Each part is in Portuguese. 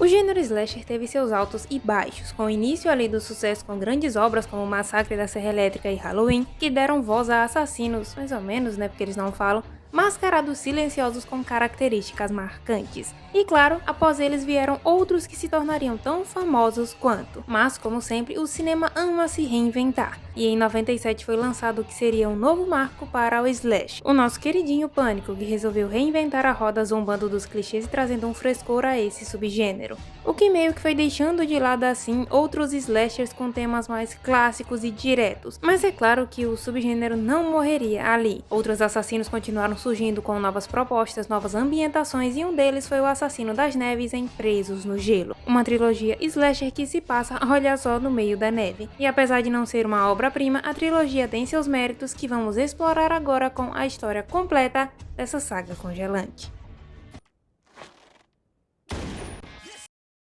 O gênero slasher teve seus altos e baixos, com o início ali do sucesso com grandes obras como Massacre da Serra Elétrica e Halloween, que deram voz a assassinos, mais ou menos, né, porque eles não falam, mascarados silenciosos com características marcantes. E claro, após eles vieram outros que se tornariam tão famosos quanto. Mas, como sempre, o cinema ama se reinventar. E em 97 foi lançado o que seria um novo marco para o slash. O nosso queridinho Pânico, que resolveu reinventar a roda zombando dos clichês e trazendo um frescor a esse subgênero. O que meio que foi deixando de lado assim outros slashers com temas mais clássicos e diretos. Mas é claro que o subgênero não morreria ali. Outros assassinos continuaram surgindo com novas propostas, novas ambientações e um deles foi o Assassino das Neves em Presos no Gelo. Uma trilogia slasher que se passa, olha só, no meio da neve. E apesar de não ser uma obra-prima, a trilogia tem seus méritos que vamos explorar agora com a história completa dessa saga congelante.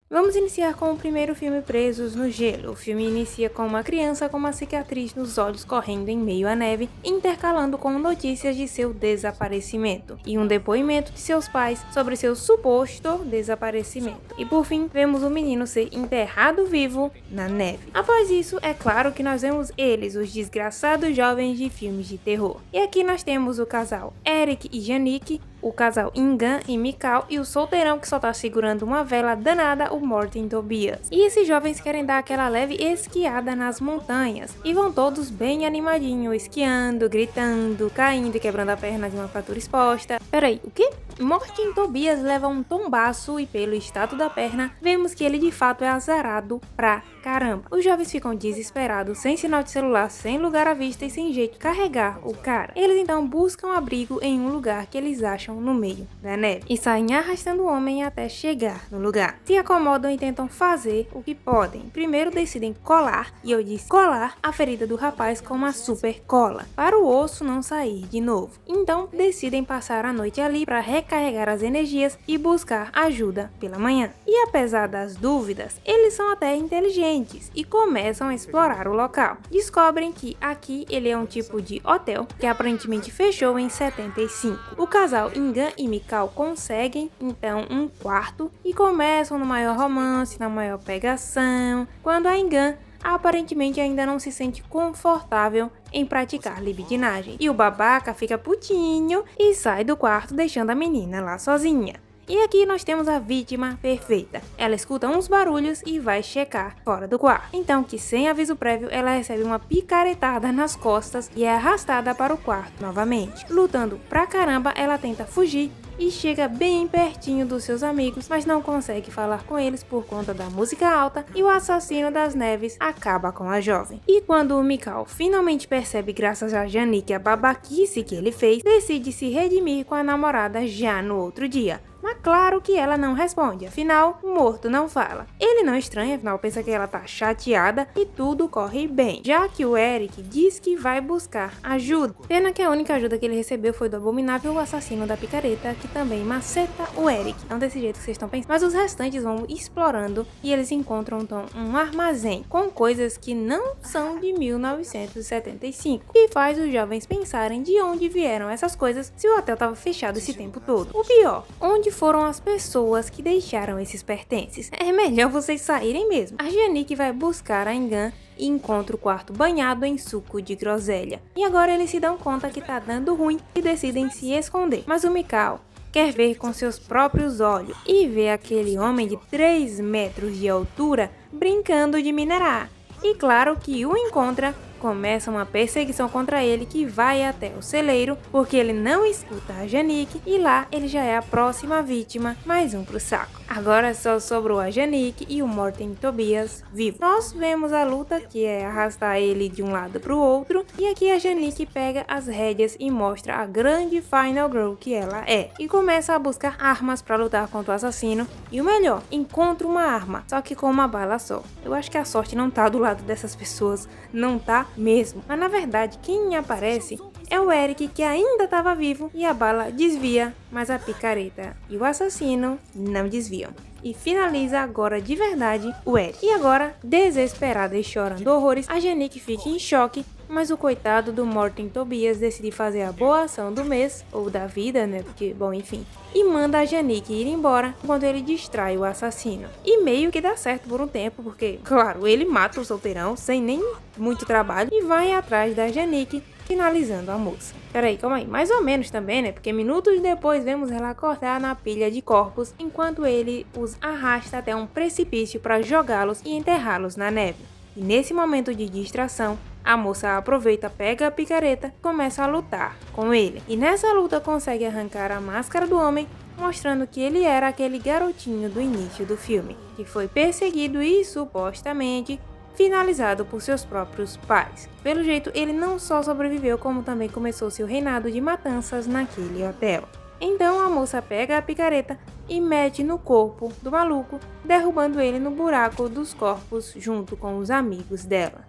Vamos iniciar com o primeiro filme, Presos no Gelo. O filme inicia com uma criança com uma cicatriz nos olhos correndo em meio à neve, intercalando com notícias de seu desaparecimento e um depoimento de seus pais sobre seu suposto desaparecimento. E por fim, vemos o menino ser enterrado vivo na neve. Após isso, é claro que nós vemos eles, os desgraçados jovens de filmes de terror. E aqui nós temos o casal Eric e Janique, o casal Ingan e Mikal e o solteirão que só tá segurando uma vela danada, o Morten Tobias. E esses jovens querem dar aquela leve esquiada nas montanhas e vão todos bem animadinhos, esquiando, gritando, caindo e quebrando a perna de uma fratura exposta. Peraí, o quê? Morten Tobias leva um tombaço e pelo estado da perna, vemos que ele de fato é azarado pra caramba. Os jovens ficam desesperados, sem sinal de celular, sem lugar à vista e sem jeito de carregar o cara. Eles então buscam abrigo em um lugar que eles acham no meio da neve e saem arrastando o homem até chegar no lugar. Se acomodam e tentam fazer o que podem. Primeiro decidem colar, e eu disse colar, a ferida do rapaz com uma super cola, para o osso não sair de novo. Então decidem passar a noite ali para recarregar as energias e buscar ajuda pela manhã. E apesar das dúvidas, eles são até inteligentes e começam a explorar o local. Descobrem que aqui ele é um tipo de hotel que aparentemente fechou em 75. O casal Ingan e Mikal conseguem então um quarto e começam no maior romance, na maior pegação, quando a Ingan aparentemente ainda não se sente confortável em praticar libidinagem. E o babaca fica putinho e sai do quarto deixando a menina lá sozinha. E aqui nós temos a vítima perfeita. Ela escuta uns barulhos e vai checar fora do quarto. Então que sem aviso prévio ela recebe uma picaretada nas costas e é arrastada para o quarto novamente. Lutando pra caramba, ela tenta fugir e chega bem pertinho dos seus amigos, mas não consegue falar com eles por conta da música alta e o assassino das neves acaba com a jovem. E quando o Mikal finalmente percebe, graças a Janique, a babaquice que ele fez, decide se redimir com a namorada já no outro dia. Mas claro que ela não responde, afinal, morto não fala. Ele não estranha, afinal pensa que ela tá chateada e tudo corre bem, já que o Eric diz que vai buscar ajuda. Pena que a única ajuda que ele recebeu foi do abominável assassino da picareta, que também maceta o Eric. Não desse jeito que vocês estão pensando. Mas os restantes vão explorando e eles encontram então um armazém com coisas que não são de 1975. E faz os jovens pensarem de onde vieram essas coisas se o hotel estava fechado esse tempo todo. O pior, onde foram as pessoas que deixaram esses pertences? É melhor vocês saírem mesmo. A Janique vai buscar a Ingan e encontra o quarto banhado em suco de groselha. E agora eles se dão conta que tá dando ruim e decidem se esconder. Mas o Mikal quer ver com seus próprios olhos e vê aquele homem de 3 metros de altura brincando de minerar. E claro que o encontra. Começa uma perseguição contra ele que vai até o celeiro, porque ele não escuta a Janique e lá ele já é a próxima vítima, mais um pro saco. Agora só sobrou a Janique e o Morten Tobias vivo. Nós vemos a luta, que é arrastar ele de um lado pro outro, e aqui a Janique pega as rédeas e mostra a grande Final Girl que ela é. E começa a buscar armas para lutar contra o assassino, e o melhor, encontra uma arma, só que com uma bala só. Eu acho que a sorte não tá do lado dessas pessoas, não tá mesmo. Mas na verdade, quem aparece é o Eric, que ainda estava vivo, e a bala desvia, mas a picareta e o assassino não desviam. E finaliza agora de verdade o Eric. E agora, desesperada e chorando horrores, a Janique fica em choque mas o coitado do Morten Tobias decide fazer a boa ação do mês, ou da vida, né, porque, bom, enfim, e manda a Jannik ir embora enquanto ele distrai o assassino. E meio que dá certo por um tempo, porque, claro, ele mata o solteirão sem nem muito trabalho e vai atrás da Jannik, finalizando a moça. Peraí, calma aí, mais ou menos também, né, porque minutos depois vemos ela acordar na pilha de corpos, enquanto ele os arrasta até um precipício para jogá-los e enterrá-los na neve. E nesse momento de distração, a moça aproveita, pega a picareta e começa a lutar com ele. E nessa luta consegue arrancar a máscara do homem, mostrando que ele era aquele garotinho do início do filme, que foi perseguido e supostamente finalizado por seus próprios pais. Pelo jeito, ele não só sobreviveu, como também começou seu reinado de matanças naquele hotel. Então a moça pega a picareta e mete no corpo do maluco, derrubando ele no buraco dos corpos junto com os amigos dela.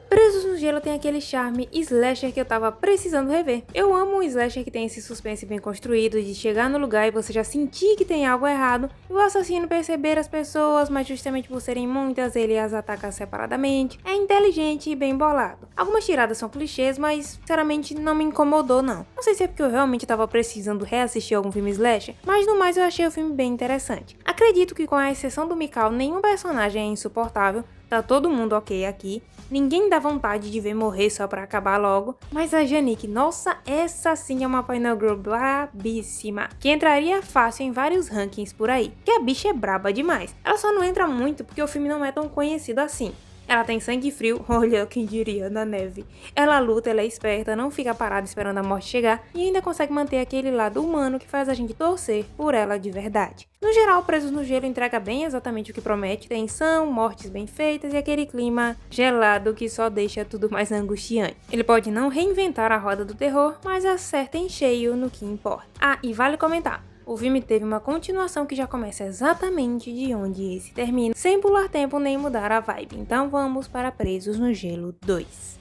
Presos no Gelo tem aquele charme slasher que eu tava precisando rever. Eu amo um slasher que tem esse suspense bem construído, de chegar no lugar e você já sentir que tem algo errado, e o assassino perceber as pessoas, mas justamente por serem muitas, ele as ataca separadamente. É inteligente e bem bolado. Algumas tiradas são clichês, mas sinceramente não me incomodou não. Não sei se é porque eu realmente tava precisando reassistir algum filme slasher, mas no mais eu achei o filme bem interessante. Acredito que com a exceção do Mikal, nenhum personagem é insuportável. Tá todo mundo ok aqui, ninguém dá vontade de ver morrer só pra acabar logo, mas a Jannik, nossa, essa sim é uma Final Girl brabíssima, que entraria fácil em vários rankings por aí, que a bicha é braba demais. Ela só não entra muito porque o filme não é tão conhecido assim. Ela tem sangue frio, olha quem diria, na neve. Ela luta, ela é esperta, não fica parada esperando a morte chegar e ainda consegue manter aquele lado humano que faz a gente torcer por ela de verdade. No geral, Presos no Gelo entrega bem exatamente o que promete, tensão, mortes bem feitas e aquele clima gelado que só deixa tudo mais angustiante. Ele pode não reinventar a roda do terror, mas acerta em cheio no que importa. Ah, e vale comentar. O filme teve uma continuação que já começa exatamente de onde esse termina, sem pular tempo nem mudar a vibe. Então vamos para Presos no Gelo 2.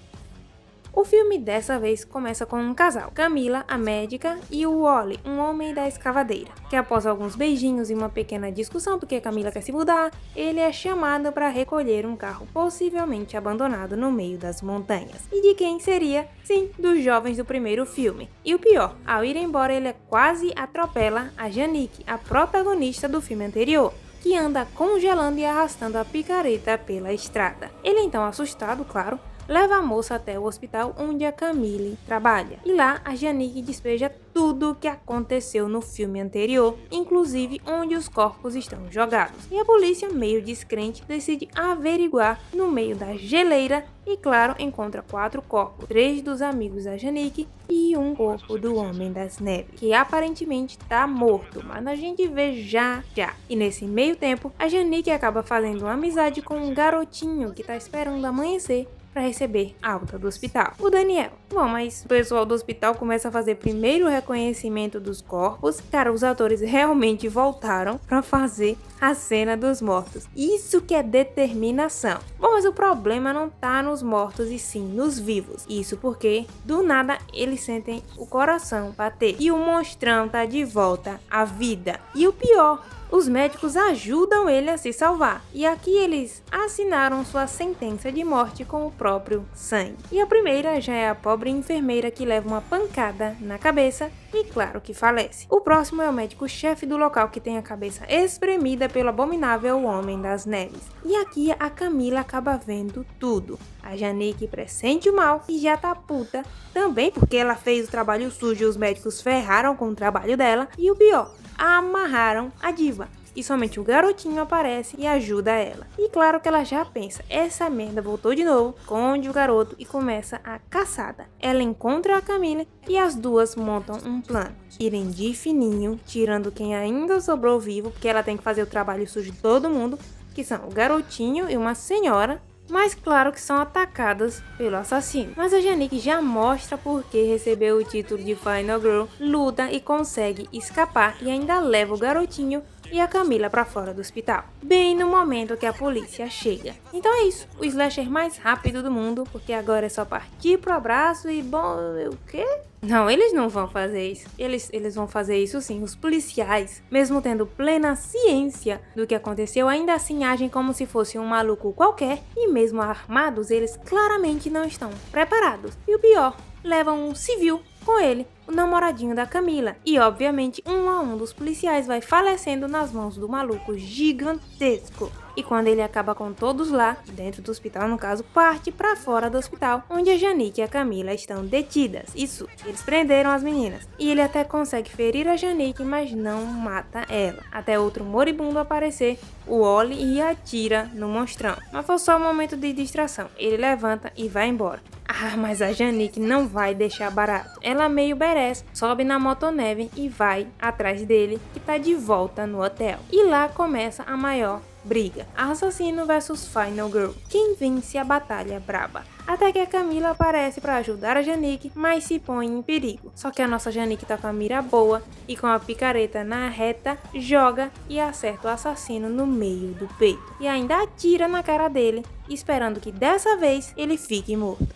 O filme dessa vez começa com um casal, Camila, a médica, e o Wally, um homem da escavadeira, que após alguns beijinhos e uma pequena discussão porque Camila quer se mudar, ele é chamado para recolher um carro possivelmente abandonado no meio das montanhas. E de quem seria? Sim, dos jovens do primeiro filme. E o pior, ao ir embora ele quase atropela a Jannik, a protagonista do filme anterior, que anda congelando e arrastando a picareta pela estrada. Ele então, assustado, claro, leva a moça até o hospital onde a Camille trabalha. E lá, a Jannik despeja tudo o que aconteceu no filme anterior, inclusive onde os corpos estão jogados. E a polícia, meio descrente, decide averiguar no meio da geleira e, claro, encontra 4 corpos, 3 dos amigos da Jannik e um corpo do Homem das Neves, que aparentemente tá morto, mas a gente vê já. E nesse meio tempo, a Jannik acaba fazendo uma amizade com um garotinho que tá esperando amanhecer para receber alta do hospital, o Daniel. Bom, mas o pessoal do hospital começa a fazer primeiro o reconhecimento dos corpos. Cara, os atores realmente voltaram para fazer a cena dos mortos. Isso que é determinação. Bom, mas o problema não tá nos mortos e sim nos vivos. Isso porque, do nada, eles sentem o coração bater. E o monstrão tá de volta à vida. E o pior, os médicos ajudam ele a se salvar, e aqui eles assinaram sua sentença de morte com o próprio sangue. E a primeira já é a pobre enfermeira que leva uma pancada na cabeça e claro que falece. O próximo é o médico-chefe do local que tem a cabeça espremida pelo abominável Homem das Neves. E aqui a Camila acaba vendo tudo. A Jannik pressente o mal e já tá puta, também porque ela fez o trabalho sujo e os médicos ferraram com o trabalho dela. E o pior, amarraram a diva. E somente o garotinho aparece e ajuda ela. E claro que ela já pensa, essa merda voltou de novo, esconde o garoto e começa a caçada. Ela encontra a Camila e as duas montam um plano. Irem de fininho, tirando quem ainda sobrou vivo, porque ela tem que fazer o trabalho sujo de todo mundo, que são o garotinho e uma senhora, mas claro que são atacadas pelo assassino. Mas a Jannik já mostra por que recebeu o título de Final Girl, luta e consegue escapar e ainda leva o garotinho e a Camila para fora do hospital, bem no momento que a polícia chega. Então é isso, o slasher mais rápido do mundo, porque agora é só partir pro abraço e bom, o quê? Não, eles não vão fazer isso. Eles vão fazer isso sim. Os policiais, mesmo tendo plena ciência do que aconteceu, ainda assim agem como se fosse um maluco qualquer e mesmo armados, eles claramente não estão preparados. E o pior, levam um civil com ele, o namoradinho da Camila. E obviamente, um a um dos policiais vai falecendo nas mãos do maluco gigantesco. E quando ele acaba com todos lá, dentro do hospital no caso, parte pra fora do hospital, onde a Janique e a Camila estão detidas. Isso, eles prenderam as meninas. E ele até consegue ferir a Janique, mas não mata ela. Até outro moribundo aparecer, o Oli, e atira no monstrão. Mas foi só um momento de distração. Ele levanta e vai embora. Ah, mas a Janique não vai deixar barato. Ela meio berés, sobe na motoneve e vai atrás dele, que tá de volta no hotel. E lá começa a maior briga. Assassino versus Final Girl. Quem vence a batalha braba? Até que a Camila aparece para ajudar a Janique, mas se põe em perigo. Só que a nossa Janique tá com a mira boa e com a picareta na reta, joga e acerta o assassino no meio do peito. E ainda atira na cara dele, esperando que dessa vez ele fique morto.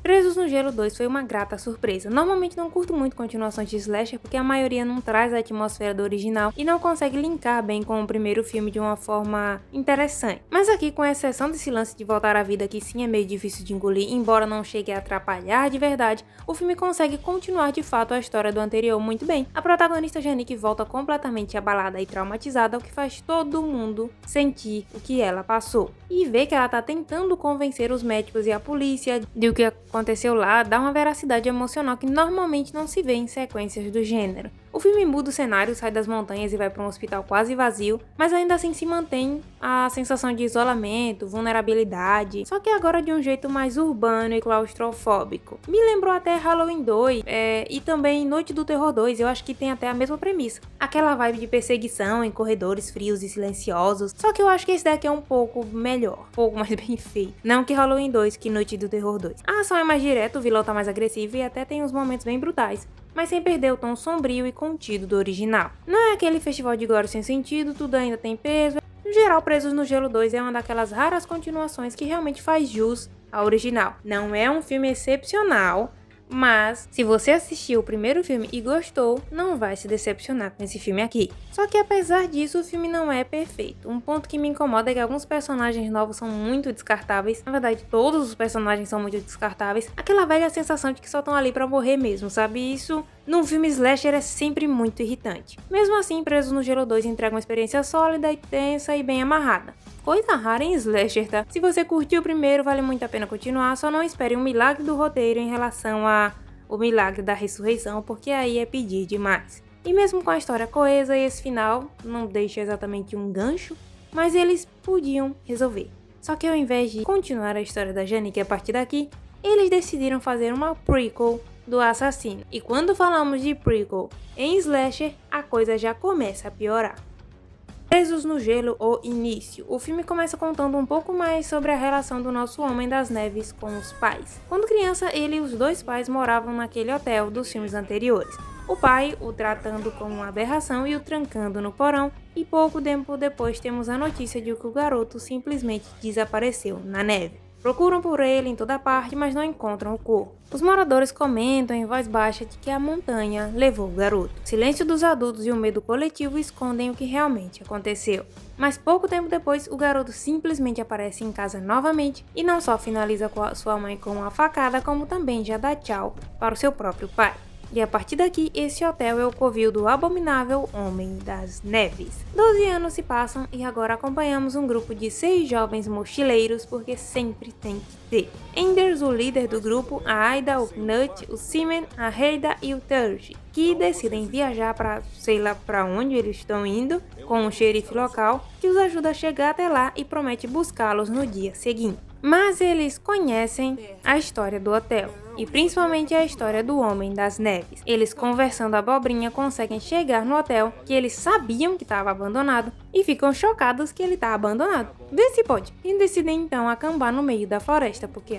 Presos no Gelo 2 foi uma grata surpresa. Normalmente não curto muito continuações de slasher porque a maioria não traz a atmosfera do original e não consegue linkar bem com o primeiro filme de uma forma interessante. Mas aqui, com exceção desse lance de voltar à vida que sim é meio difícil de engolir, embora não chegue a atrapalhar de verdade, o filme consegue continuar de fato a história do anterior muito bem. A protagonista Janique volta completamente abalada e traumatizada, o que faz todo mundo sentir o que ela passou. E ver que ela tá tentando convencer os médicos e a polícia de o que aconteceu lá dá uma veracidade emocional que normalmente não se vê em sequências do gênero. O filme muda o cenário, sai das montanhas e vai para um hospital quase vazio, mas ainda assim se mantém a sensação de isolamento, vulnerabilidade, só que agora de um jeito mais urbano e claustrofóbico. Me lembrou até Halloween 2 e também Noite do Terror 2, eu acho que tem até a mesma premissa. Aquela vibe de perseguição em corredores frios e silenciosos, só que eu acho que esse daqui é um pouco melhor, um pouco mais bem feito. Não que Halloween 2, que Noite do Terror 2. A ação é mais direta, o vilão tá mais agressivo e até tem uns momentos bem brutais, mas sem perder o tom sombrio e contido do original. Não é aquele festival de gore sem sentido, tudo ainda tem peso. No geral, Presos no Gelo 2 é uma daquelas raras continuações que realmente faz jus ao original. Não é um filme excepcional, mas se você assistiu o primeiro filme e gostou, não vai se decepcionar com esse filme aqui. Só que apesar disso, o filme não é perfeito. Um ponto que me incomoda é que alguns personagens novos são muito descartáveis. Na verdade, todos os personagens são muito descartáveis. Aquela velha sensação de que só estão ali pra morrer mesmo, sabe? Isso num filme slasher é sempre muito irritante. Mesmo assim, Presos no Gelo 2 entrega uma experiência sólida, tensa e bem amarrada. Coisa rara em slasher, tá? Se você curtiu o primeiro, vale muito a pena continuar, só não espere um milagre do roteiro em relação ao milagre da ressurreição, porque aí é pedir demais. E mesmo com a história coesa, esse final não deixa exatamente um gancho, mas eles podiam resolver. Só que ao invés de continuar a história da Janique a partir daqui, eles decidiram fazer uma prequel do assassino. E quando falamos de prequel em slasher, a coisa já começa a piorar. Presos no Gelo, o início. O filme começa contando um pouco mais sobre a relação do nosso Homem das Neves com os pais. Quando criança, ele e os dois pais moravam naquele hotel dos filmes anteriores. O pai o tratando como uma aberração e o trancando no porão, e pouco tempo depois temos a notícia de que o garoto simplesmente desapareceu na neve. Procuram por ele em toda parte, mas não encontram o corpo. Os moradores comentam em voz baixa de que a montanha levou o garoto. O silêncio dos adultos e o medo coletivo escondem o que realmente aconteceu. Mas pouco tempo depois, o garoto simplesmente aparece em casa novamente e não só finaliza com sua mãe com uma facada, como também já dá tchau para o seu próprio pai. E a partir daqui, esse hotel é o covil do abominável Homem das Neves. 12 anos se passam e agora acompanhamos um grupo de 6 jovens mochileiros, porque sempre tem que ter. Enders, o líder do grupo, a Aida, o Knut, o Simen, a Heida e o Turge, que decidem viajar para sei lá para onde eles estão indo, com o xerife local, que os ajuda a chegar até lá e promete buscá-los no dia seguinte. Mas eles conhecem a história do hotel. e principalmente a história do Homem das Neves. Eles, conversando abobrinha, conseguem chegar no hotel que eles sabiam que estava abandonado e ficam chocados que ele está abandonado. Vê se pode. E decidem então acampar no meio da floresta, porque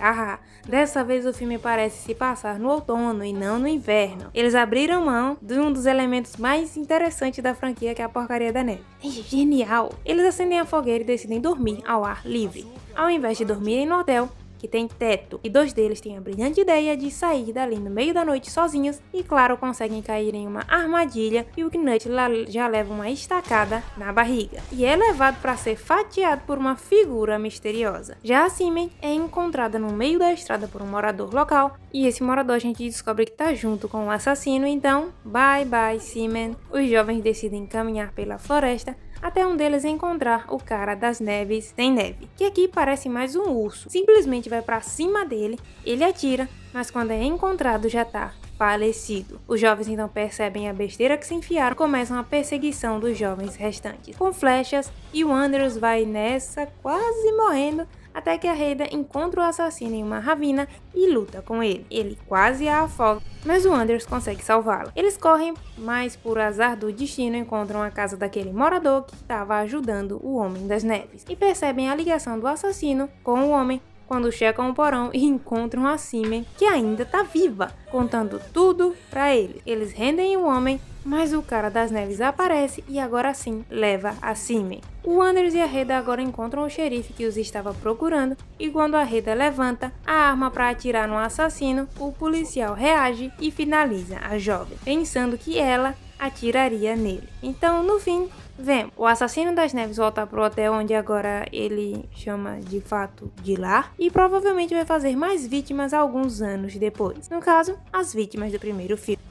dessa vez o filme parece se passar no outono e não no inverno. Eles abriram mão de um dos elementos mais interessantes da franquia, que é a porcaria da neve. É genial! Eles acendem a fogueira e decidem dormir ao ar livre. Ao invés de dormirem no hotel, que tem teto, e 2 deles têm a brilhante ideia de sair dali no meio da noite sozinhos e, claro, conseguem cair em uma armadilha e o Knut já leva uma estacada na barriga e é levado para ser fatiado por uma figura misteriosa. Já a Simen é encontrada no meio da estrada por um morador local e esse morador a gente descobre que tá junto com o assassino, então bye bye Simen. Os jovens decidem caminhar pela floresta até um deles encontrar o cara das neves sem neve, que aqui parece mais um urso. Simplesmente vai pra cima dele, ele atira, mas quando é encontrado já tá falecido. Os jovens então percebem a besteira que se enfiaram e começam a perseguição dos jovens restantes, com flechas, e o Anders vai nessa, quase morrendo, até que a Heida encontra o assassino em uma ravina e luta com ele. Ele quase a afoga, mas o Anders consegue salvá-lo. Eles correm, mas por azar do destino encontram a casa daquele morador que estava ajudando o Homem das Neves e percebem a ligação do assassino com o homem quando chegam o porão e encontram a Simen, que ainda tá viva, contando tudo pra eles. Eles rendem o homem, mas o cara das neves aparece e agora sim leva a Simen. O Anders e a Heida agora encontram o xerife que os estava procurando e quando a Heida levanta a arma para atirar no assassino, o policial reage e finaliza a jovem, pensando que ela atiraria nele. Então, no fim, vemos o assassino das neves voltar pro hotel onde agora ele chama de fato de lar e provavelmente vai fazer mais vítimas alguns anos depois. No caso, as vítimas do primeiro filme.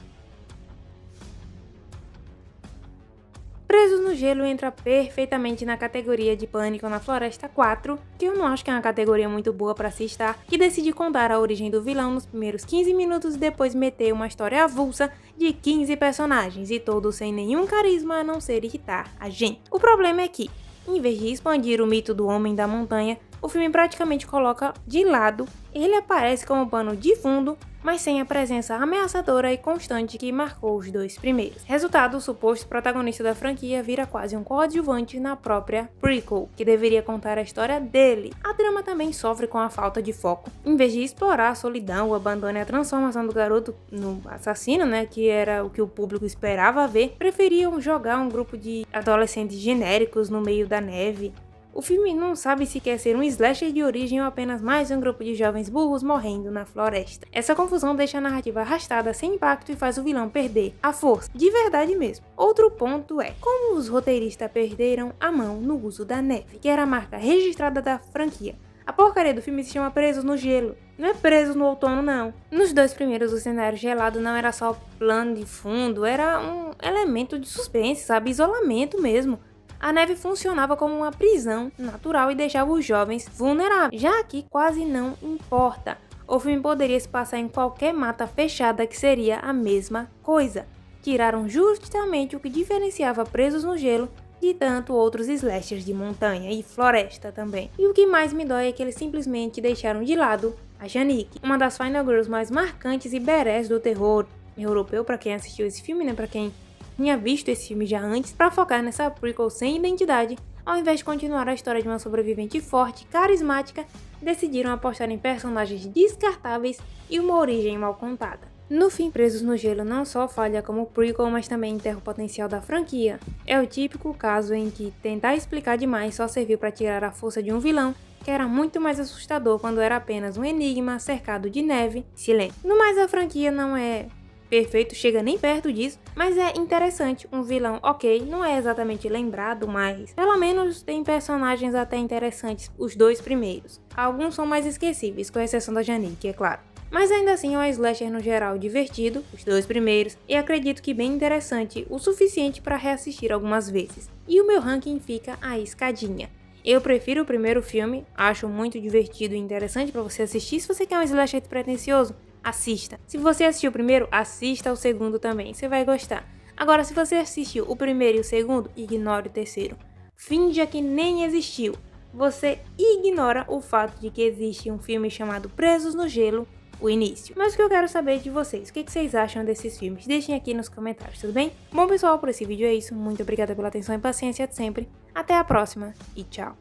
Presos no Gelo entra perfeitamente na categoria de Pânico na Floresta 4, que eu não acho que é uma categoria muito boa pra se estar, que decide contar a origem do vilão nos primeiros 15 minutos e depois meter uma história avulsa de 15 personagens, e todos sem nenhum carisma a não ser irritar a gente. O problema é que, em vez de expandir o mito do Homem da Montanha, o filme praticamente coloca de lado, ele aparece como pano de fundo, mas sem a presença ameaçadora e constante que marcou os 2 primeiros. Resultado, o suposto protagonista da franquia vira quase um coadjuvante na própria prequel, que deveria contar a história dele. A trama também sofre com a falta de foco. Em vez de explorar a solidão, o abandono e a transformação do garoto no assassino, que era o que o público esperava ver, preferiam jogar um grupo de adolescentes genéricos no meio da neve. O filme não sabe se quer ser um slasher de origem ou apenas mais um grupo de jovens burros morrendo na floresta. Essa confusão deixa a narrativa arrastada sem impacto e faz o vilão perder a força, de verdade mesmo. Outro ponto é como os roteiristas perderam a mão no uso da neve, que era a marca registrada da franquia. A porcaria do filme se chama Presos no Gelo, não é Presos no Outono não. Nos 2 primeiros o cenário gelado não era só plano de fundo, era um elemento de suspense, sabe, isolamento mesmo. A neve funcionava como uma prisão natural e deixava os jovens vulneráveis. Já aqui quase não importa. O filme poderia se passar em qualquer mata fechada que seria a mesma coisa. Tiraram justamente o que diferenciava Presos no Gelo de tanto outros slashers de montanha e floresta também. E o que mais me dói é que eles simplesmente deixaram de lado a Janique, uma das Final Girls mais marcantes e badass do terror europeu, para quem assistiu esse filme, para quem tinha visto esse filme já antes, para focar nessa prequel sem identidade, ao invés de continuar a história de uma sobrevivente forte e carismática, decidiram apostar em personagens descartáveis e uma origem mal contada. No fim, Presos no Gelo não só falha como prequel, mas também enterra o potencial da franquia. É o típico caso em que tentar explicar demais só serviu para tirar a força de um vilão, que era muito mais assustador quando era apenas um enigma cercado de neve e silêncio. No mais, a franquia não é perfeito, chega nem perto disso, mas é interessante, um vilão ok, não é exatamente lembrado, mas pelo menos tem personagens até interessantes, os 2 primeiros. Alguns são mais esquecíveis, com exceção da Janique, é claro. Mas ainda assim é um slasher no geral divertido, os 2 primeiros, e acredito que bem interessante, o suficiente para reassistir algumas vezes. E o meu ranking fica a escadinha. Eu prefiro o primeiro filme, acho muito divertido e interessante para você assistir. Se você quer um slasher pretensioso, assista. Se você assistiu o primeiro, assista o segundo também, você vai gostar. Agora, se você assistiu o primeiro e o segundo, ignore o terceiro. Finja que nem existiu. Você ignora o fato de que existe um filme chamado Presos no Gelo o início. Mas o que eu quero saber de vocês, o que vocês acham desses filmes? Deixem aqui nos comentários, tudo bem? Bom pessoal, por esse vídeo é isso, muito obrigada pela atenção e paciência de sempre, até a próxima e tchau!